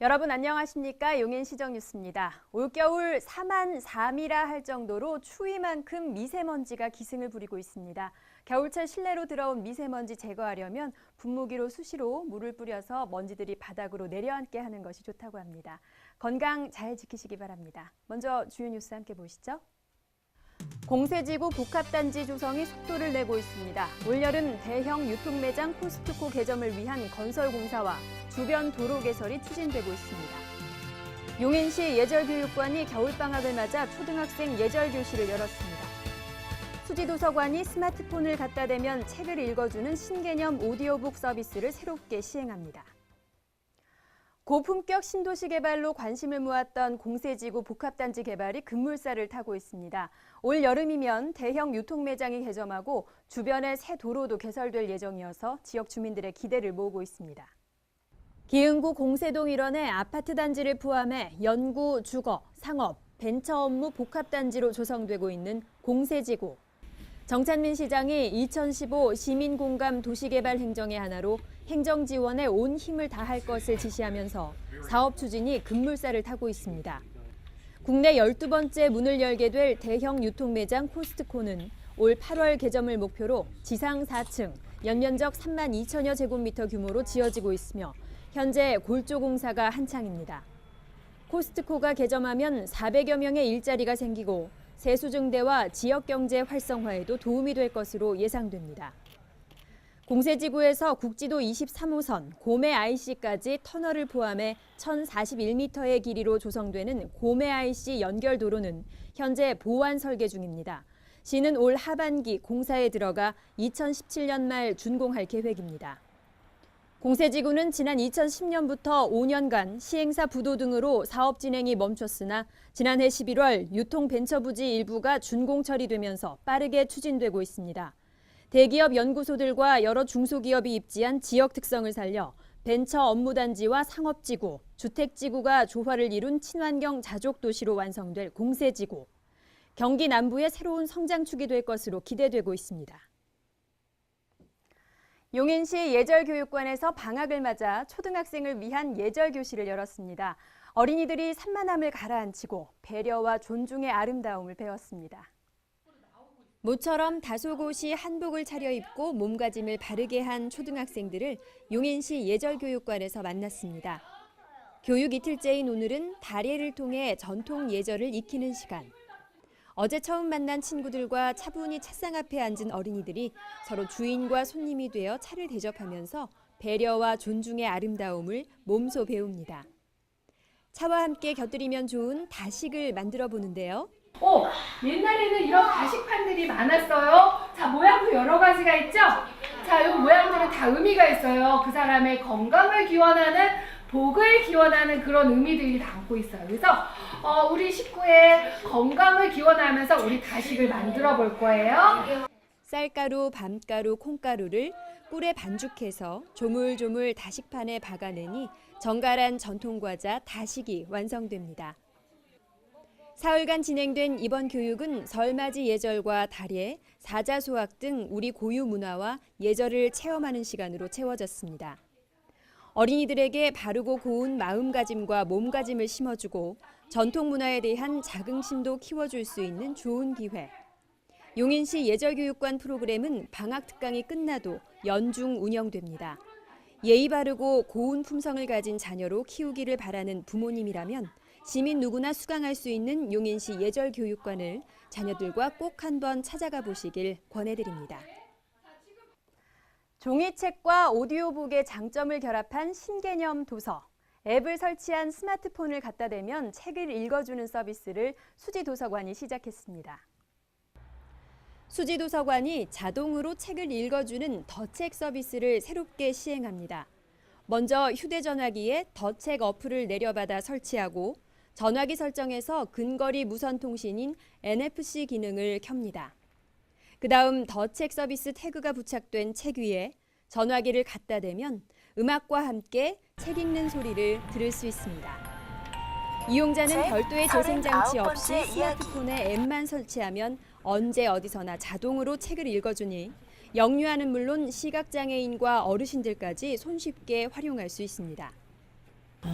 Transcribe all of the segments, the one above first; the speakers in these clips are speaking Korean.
여러분 안녕하십니까? 용인시정 뉴스입니다. 올겨울 4만 4미라 할 정도로 추위만큼 미세먼지가 기승을 부리고 있습니다. 겨울철 실내로 들어온 미세먼지 제거하려면 분무기로 수시로 물을 뿌려서 먼지들이 바닥으로 내려앉게 하는 것이 좋다고 합니다. 건강 잘 지키시기 바랍니다. 먼저 주요 뉴스 함께 보시죠. 공세지구 복합단지 조성이 속도를 내고 있습니다. 올여름 대형 유통매장 코스트코 개점을 위한 건설 공사와 주변 도로 개설이 추진되고 있습니다. 용인시 예절교육관이 겨울방학을 맞아 초등학생 예절교실을 열었습니다. 수지도서관이 스마트폰을 갖다 대면 책을 읽어주는 신개념 오디오북 서비스를 새롭게 시행합니다. 고품격 신도시 개발로 관심을 모았던 공세지구 복합단지 개발이 급물살을 타고 있습니다. 올 여름이면 대형 유통매장이 개점하고 주변의 새 도로도 개설될 예정이어서 지역 주민들의 기대를 모으고 있습니다. 기흥구 공세동 일원의 아파트 단지를 포함해 연구, 주거, 상업, 벤처 업무 복합단지로 조성되고 있는 공세지구. 정찬민 시장이 2015 시민공감 도시개발 행정의 하나로 행정 지원에 온 힘을 다할 것을 지시하면서 사업 추진이 급물살을 타고 있습니다. 국내 12번째 문을 열게 될 대형 유통매장 코스트코는 올 8월 개점을 목표로 지상 4층, 연면적 3만 2천여 제곱미터 규모로 지어지고 있으며 현재 골조 공사가 한창입니다. 코스트코가 개점하면 400여 명의 일자리가 생기고 세수 증대와 지역 경제 활성화에도 도움이 될 것으로 예상됩니다. 공세지구에서 국지도 23호선 고메 IC까지 터널을 포함해 1,041m의 길이로 조성되는 고메 IC 연결도로는 현재 보완 설계 중입니다. 시는 올 하반기 공사에 들어가 2017년 말 준공할 계획입니다. 공세지구는 지난 2010년부터 5년간 시행사 부도 등으로 사업 진행이 멈췄으나 지난해 11월 유통벤처부지 일부가 준공 처리되면서 빠르게 추진되고 있습니다. 대기업 연구소들과 여러 중소기업이 입지한 지역 특성을 살려 벤처 업무단지와 상업지구, 주택지구가 조화를 이룬 친환경 자족도시로 완성될 공세지구. 경기 남부의 새로운 성장축이 될 것으로 기대되고 있습니다. 용인시 예절교육관에서 방학을 맞아 초등학생을 위한 예절교실을 열었습니다. 어린이들이 산만함을 가라앉히고 배려와 존중의 아름다움을 배웠습니다. 모처럼 다소곳이 한복을 차려입고 몸가짐을 바르게 한 초등학생들을 용인시 예절교육관에서 만났습니다. 교육 이틀째인 오늘은 다례를 통해 전통 예절을 익히는 시간. 어제 처음 만난 친구들과 차분히 차상 앞에 앉은 어린이들이 서로 주인과 손님이 되어 차를 대접하면서 배려와 존중의 아름다움을 몸소 배웁니다. 차와 함께 곁들이면 좋은 다식을 만들어 보는데요. 옛날에는 이런 다식판들이 많았어요. 자, 모양도 여러 가지가 있죠? 자, 이 모양들은 다 의미가 있어요. 그 사람의 건강을 기원하는, 복을 기원하는 그런 의미들이 담고 있어요. 그래서 우리 식구의 건강을 기원하면서 우리 다식을 만들어 볼 거예요. 쌀가루, 밤가루, 콩가루를 꿀에 반죽해서 조물조물 다식판에 박아내니 정갈한 전통과자 다식이 완성됩니다. 사흘간 진행된 이번 교육은 설맞이 예절과 다례, 사자소학 등 우리 고유 문화와 예절을 체험하는 시간으로 채워졌습니다. 어린이들에게 바르고 고운 마음가짐과 몸가짐을 심어주고 전통 문화에 대한 자긍심도 키워줄 수 있는 좋은 기회. 용인시 예절교육관 프로그램은 방학 특강이 끝나도 연중 운영됩니다. 예의 바르고 고운 품성을 가진 자녀로 키우기를 바라는 부모님이라면 시민 누구나 수강할 수 있는 용인시 예절교육관을 자녀들과 꼭 한번 찾아가 보시길 권해드립니다. 종이책과 오디오북의 장점을 결합한 신개념 도서. 앱을 설치한 스마트폰을 갖다 대면 책을 읽어주는 서비스를 수지도서관이 시작했습니다. 수지도서관이 자동으로 책을 읽어주는 더책 서비스를 새롭게 시행합니다. 먼저 휴대전화기에 더책 어플을 내려받아 설치하고 전화기 설정에서 근거리 무선통신인 NFC 기능을 켭니다. 그다음 더책 서비스 태그가 부착된 책 위에 전화기를 갖다 대면 음악과 함께 책 읽는 소리를 들을 수 있습니다. 이용자는 별도의 재생장치 없이 스마트폰에 앱만 설치하면 언제 어디서나 자동으로 책을 읽어주니 영유아는 물론 시각장애인과 어르신들까지 손쉽게 활용할 수 있습니다.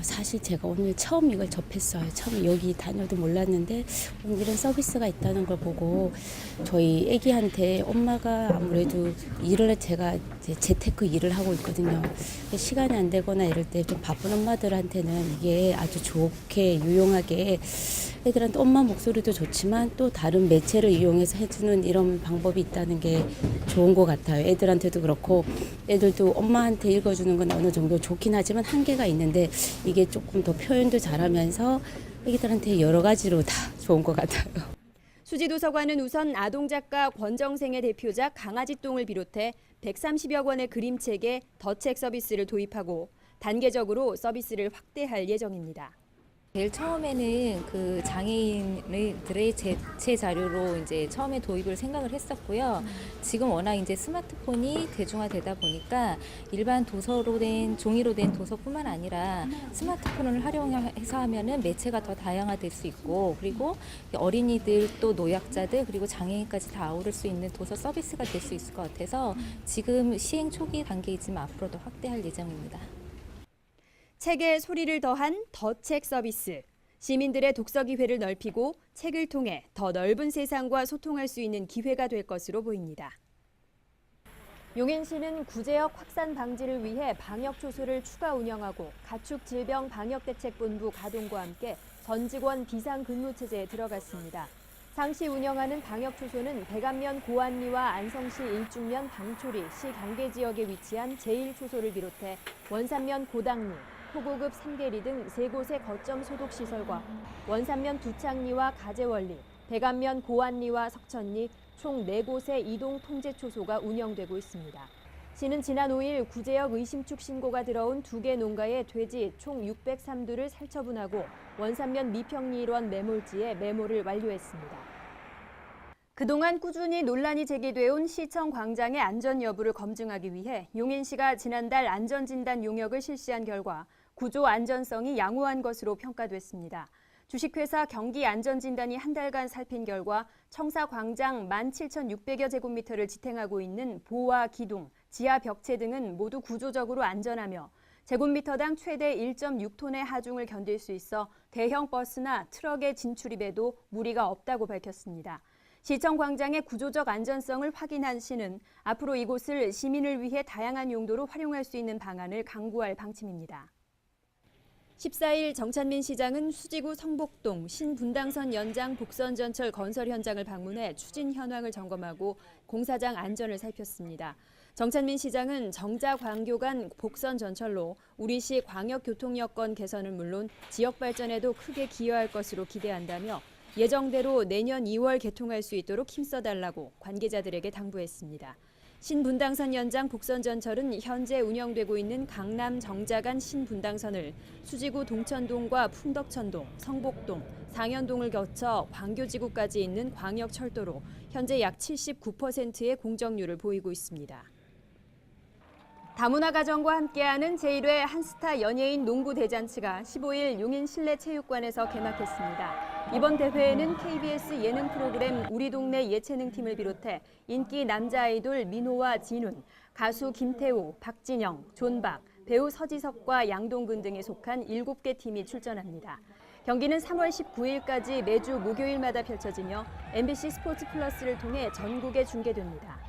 사실 제가 오늘 처음 이걸 접했어요. 처음 여기 다녀도 몰랐는데 오늘 이런 서비스가 있다는 걸 보고 저희 애기한테 엄마가 아무래도 제가 이제 재테크 일을 하고 있거든요. 시간이 안 되거나 이럴 때 좀 바쁜 엄마들한테는 이게 아주 좋게 유용하게 애들한테 엄마 목소리도 좋지만 또 다른 매체를 이용해서 해주는 이런 방법이 있다는 게 좋은 것 같아요. 애들한테도 그렇고 애들도 엄마한테 읽어주는 건 어느 정도 좋긴 하지만 한계가 있는데 이게 조금 더 표현도 잘하면서 애기들한테 여러 가지로 다 좋은 것 같아요. 수지도서관은 우선 아동작가 권정생의 대표작 강아지똥을 비롯해 130여 권의 그림책에 덧책 서비스를 도입하고 단계적으로 서비스를 확대할 예정입니다. 제일 처음에는 그 장애인들의 대체 자료로 이제 처음에 도입을 생각을 했었고요. 지금 워낙 이제 스마트폰이 대중화되다 보니까 일반 도서로 된 종이로 된 도서뿐만 아니라 스마트폰을 활용해서 하면은 매체가 더 다양화될 수 있고 그리고 어린이들 또 노약자들 그리고 장애인까지 다 아우를 수 있는 도서 서비스가 될 수 있을 것 같아서 지금 시행 초기 단계이지만 앞으로도 확대할 예정입니다. 책에 소리를 더한 덧책 서비스. 시민들의 독서 기회를 넓히고 책을 통해 더 넓은 세상과 소통할 수 있는 기회가 될 것으로 보입니다. 용인시는 구제역 확산 방지를 위해 방역초소를 추가 운영하고 가축질병방역대책본부 가동과 함께 전 직원 비상근무체제에 들어갔습니다. 상시 운영하는 방역초소는 대감면 고안리와 안성시 일중면 방초리 시 경계지역에 위치한 제1초소를 비롯해 원산면 고당리, 호고급 삼계리 등 3곳의 거점 소독시설과 원산면 두창리와 가재원리, 대감면 고안리와 석천리 총 4곳의 이동 통제초소가 운영되고 있습니다. 시는 지난 5일 구제역 의심축 신고가 들어온 2개 농가의 돼지 총 603두를 살처분하고 원산면 미평리 일원 매몰지에 매몰을 완료했습니다. 그동안 꾸준히 논란이 제기돼온 시청 광장의 안전 여부를 검증하기 위해 용인시가 지난달 안전진단 용역을 실시한 결과 구조 안전성이 양호한 것으로 평가됐습니다. 주식회사 경기안전진단이 한 달간 살핀 결과 청사 광장 17,600여 제곱미터를 지탱하고 있는 보와 기둥, 지하 벽체 등은 모두 구조적으로 안전하며 제곱미터당 최대 1.6톤의 하중을 견딜 수 있어 대형 버스나 트럭의 진출입에도 무리가 없다고 밝혔습니다. 시청 광장의 구조적 안전성을 확인한 시는 앞으로 이곳을 시민을 위해 다양한 용도로 활용할 수 있는 방안을 강구할 방침입니다. 14일 정찬민 시장은 수지구 성복동 신분당선 연장 복선전철 건설 현장을 방문해 추진 현황을 점검하고 공사장 안전을 살폈습니다. 정찬민 시장은 정자광교 간 복선전철로 우리시 광역교통 여건 개선은 물론 지역 발전에도 크게 기여할 것으로 기대한다며 예정대로 내년 2월 개통할 수 있도록 힘써달라고 관계자들에게 당부했습니다. 신분당선 연장 복선전철은 현재 운영되고 있는 강남 정자간 신분당선을 수지구 동천동과 풍덕천동, 성복동, 상현동을 거쳐 광교지구까지 있는 광역철도로 현재 약 79%의 공정률을 보이고 있습니다. 다문화 가정과 함께하는 제1회 한스타 연예인 농구 대잔치가 15일 용인 실내체육관에서 개막했습니다. 이번 대회에는 KBS 예능 프로그램 우리 동네 예체능팀을 비롯해 인기 남자 아이돌 민호와 진훈, 가수 김태우, 박진영, 존박, 배우 서지석과 양동근 등에 속한 7개 팀이 출전합니다. 경기는 3월 19일까지 매주 목요일마다 펼쳐지며 MBC 스포츠 플러스를 통해 전국에 중계됩니다.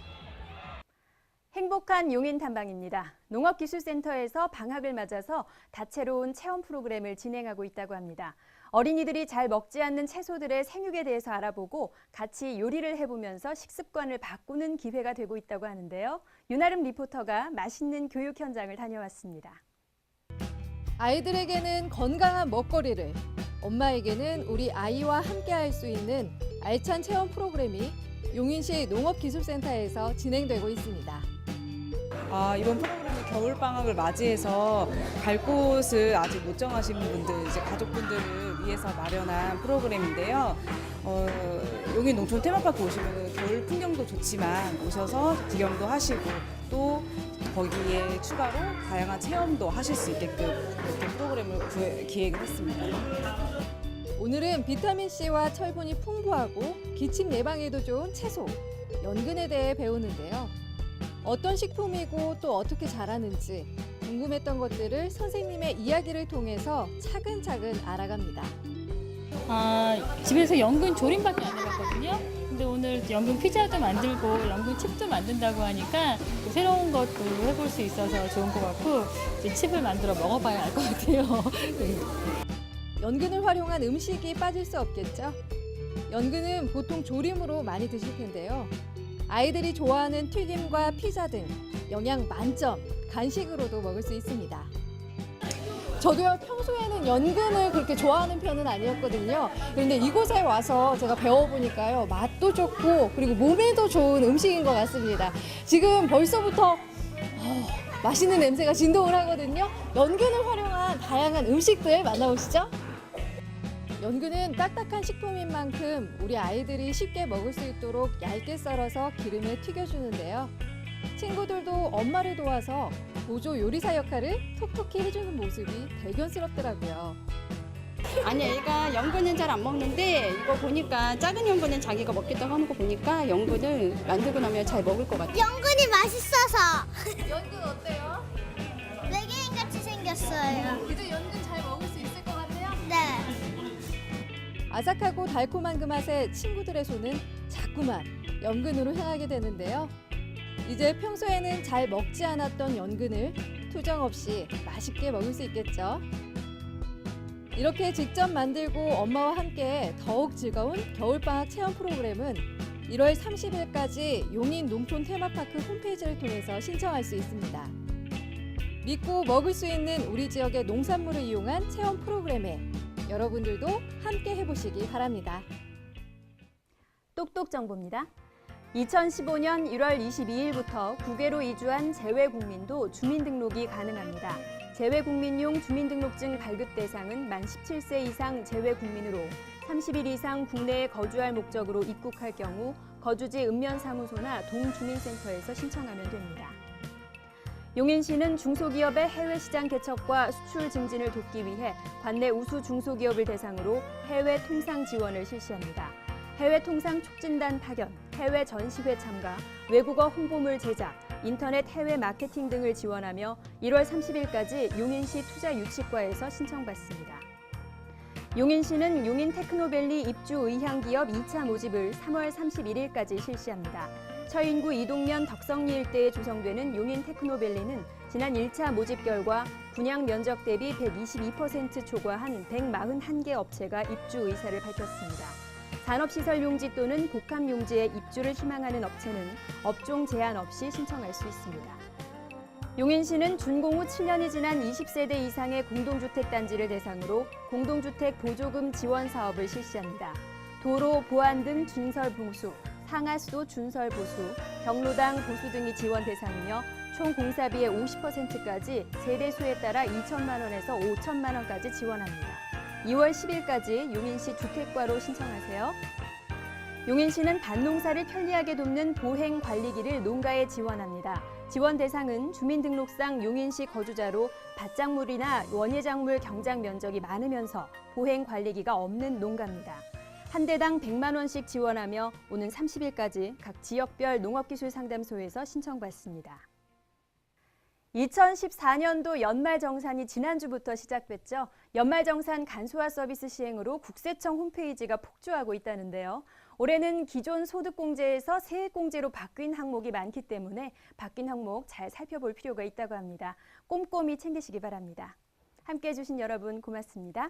행복한 용인 탐방입니다. 농업기술센터에서 방학을 맞아서 다채로운 체험 프로그램을 진행하고 있다고 합니다. 어린이들이 잘 먹지 않는 채소들의 생육에 대해서 알아보고 같이 요리를 해보면서 식습관을 바꾸는 기회가 되고 있다고 하는데요. 윤아름 리포터가 맛있는 교육 현장을 다녀왔습니다. 아이들에게는 건강한 먹거리를, 엄마에게는 우리 아이와 함께 할 수 있는 알찬 체험 프로그램이 용인시 농업기술센터에서 진행되고 있습니다. 이번 프로그램은 겨울방학을 맞이해서 갈 곳을 아직 못 정하신 분들, 이제 가족분들을 위해서 마련한 프로그램인데요. 용인 농촌 테마파크 오시면 겨울 풍경도 좋지만 오셔서 구경도 하시고 또 거기에 추가로 다양한 체험도 하실 수 있게끔 이렇게 프로그램을 기획을 했습니다. 오늘은 비타민C와 철분이 풍부하고 기침 예방에도 좋은 채소, 연근에 대해 배우는데요. 어떤 식품이고 또 어떻게 자라는지 궁금했던 것들을 선생님의 이야기를 통해서 차근차근 알아갑니다. 집에서 연근 조림밖에 안 해봤거든요. 근데 오늘 연근 피자도 만들고 연근 칩도 만든다고 하니까 새로운 것도 해볼 수 있어서 좋은 것 같고 이제 칩을 만들어 먹어봐야 알 것 같아요. 연근을 활용한 음식이 빠질 수 없겠죠. 연근은 보통 조림으로 많이 드실 텐데요. 아이들이 좋아하는 튀김과 피자 등 영양 만점 간식으로도 먹을 수 있습니다. 저도요, 평소에는 연근을 그렇게 좋아하는 편은 아니었거든요. 그런데 이곳에 와서 제가 배워보니까요, 맛도 좋고 그리고 몸에도 좋은 음식인 것 같습니다. 지금 벌써부터 맛있는 냄새가 진동을 하거든요. 연근을 활용한 다양한 음식들 만나보시죠. 연근은 딱딱한 식품인 만큼 우리 아이들이 쉽게 먹을 수 있도록 얇게 썰어서 기름에 튀겨주는데요. 친구들도 엄마를 도와서 보조 요리사 역할을 톡톡히 해주는 모습이 대견스럽더라고요. 아니, 애가 연근은 잘 안 먹는데 이거 보니까 작은 연근은 자기가 먹겠다고 하는 거 보니까 연근을 만들고 나면 잘 먹을 것 같아요. 연근이 맛있어서 연근 어때요? 외계인 같이 생겼어요. 이제 연근 잘 먹을 수 있을 것 같아요? 네. 아삭하고 달콤한 그 맛에 친구들의 손은 자꾸만 연근으로 향하게 되는데요. 이제 평소에는 잘 먹지 않았던 연근을 투정 없이 맛있게 먹을 수 있겠죠. 이렇게 직접 만들고 엄마와 함께 더욱 즐거운 겨울방학 체험 프로그램은 1월 30일까지 용인 농촌 테마파크 홈페이지를 통해서 신청할 수 있습니다. 믿고 먹을 수 있는 우리 지역의 농산물을 이용한 체험 프로그램에 여러분들도 함께 해보시기 바랍니다. 똑똑 정보입니다. 2015년 1월 22일부터 국외로 이주한 재외국민도 주민등록이 가능합니다. 재외국민용 주민등록증 발급 대상은 만 17세 이상 재외국민으로 30일 이상 국내에 거주할 목적으로 입국할 경우 거주지 읍면사무소나 동주민센터에서 신청하면 됩니다. 용인시는 중소기업의 해외 시장 개척과 수출 증진을 돕기 위해 관내 우수 중소기업을 대상으로 해외 통상 지원을 실시합니다. 해외 통상 촉진단 파견, 해외 전시회 참가, 외국어 홍보물 제작, 인터넷 해외 마케팅 등을 지원하며 1월 30일까지 용인시 투자유치과에서 신청받습니다. 용인시는 용인 테크노밸리 입주 의향 기업 2차 모집을 3월 31일까지 실시합니다. 처인구 이동면 덕성리 일대에 조성되는 용인 테크노밸리는 지난 1차 모집 결과 분양 면적 대비 122% 초과한 141개 업체가 입주 의사를 밝혔습니다. 산업시설 용지 또는 복합 용지에 입주를 희망하는 업체는 업종 제한 없이 신청할 수 있습니다. 용인시는 준공 후 7년이 지난 20세대 이상의 공동주택 단지를 대상으로 공동주택 보조금 지원 사업을 실시합니다. 도로, 보안 등 준설 보수, 상하수도 준설 보수, 경로당 보수 등이 지원 대상이며 총 공사비의 50%까지 세대 수에 따라 2천만 원에서 5천만 원까지 지원합니다. 2월 10일까지 용인시 주택과로 신청하세요. 용인시는 밭농사를 편리하게 돕는 보행관리기를 농가에 지원합니다. 지원 대상은 주민등록상 용인시 거주자로 밭작물이나 원예작물 경작 면적이 많으면서 보행관리기가 없는 농가입니다. 한 대당 100만 원씩 지원하며 오는 30일까지 각 지역별 농업기술상담소에서 신청받습니다. 2014년도 연말정산이 지난주부터 시작됐죠. 연말정산 간소화 서비스 시행으로 국세청 홈페이지가 폭주하고 있다는데요. 올해는 기존 소득공제에서 세액공제로 바뀐 항목이 많기 때문에 바뀐 항목 잘 살펴볼 필요가 있다고 합니다. 꼼꼼히 챙기시기 바랍니다. 함께해 주신 여러분 고맙습니다.